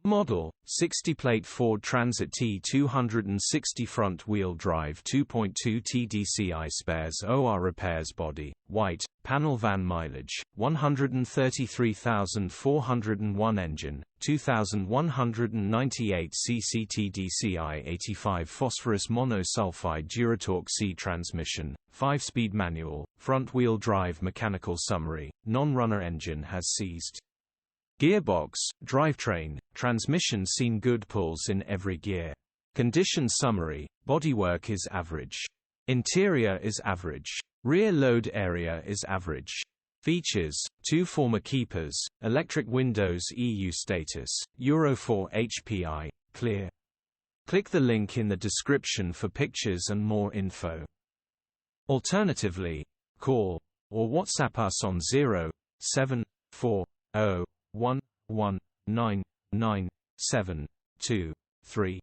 Model, 60-plate Ford Transit T260 front-wheel drive 2.2 TDCi spares OR repairs body, white, panel van mileage, 133,401 engine, 2,198 cc TDCi 85 phosphorus monosulfide DURATORQ-C transmission, 5-speed manual, front-wheel drive mechanical summary, non-runner engine has ceased. Gearbox, drivetrain, transmission seen good pulls in every gear. Condition summary, bodywork is average. Interior is average. Rear load area is average. Features, 2 former keepers, electric windows EU status, Euro 4 HPI, clear. Click the link in the description for pictures and more info. Alternatively, call or WhatsApp us on 07401199723.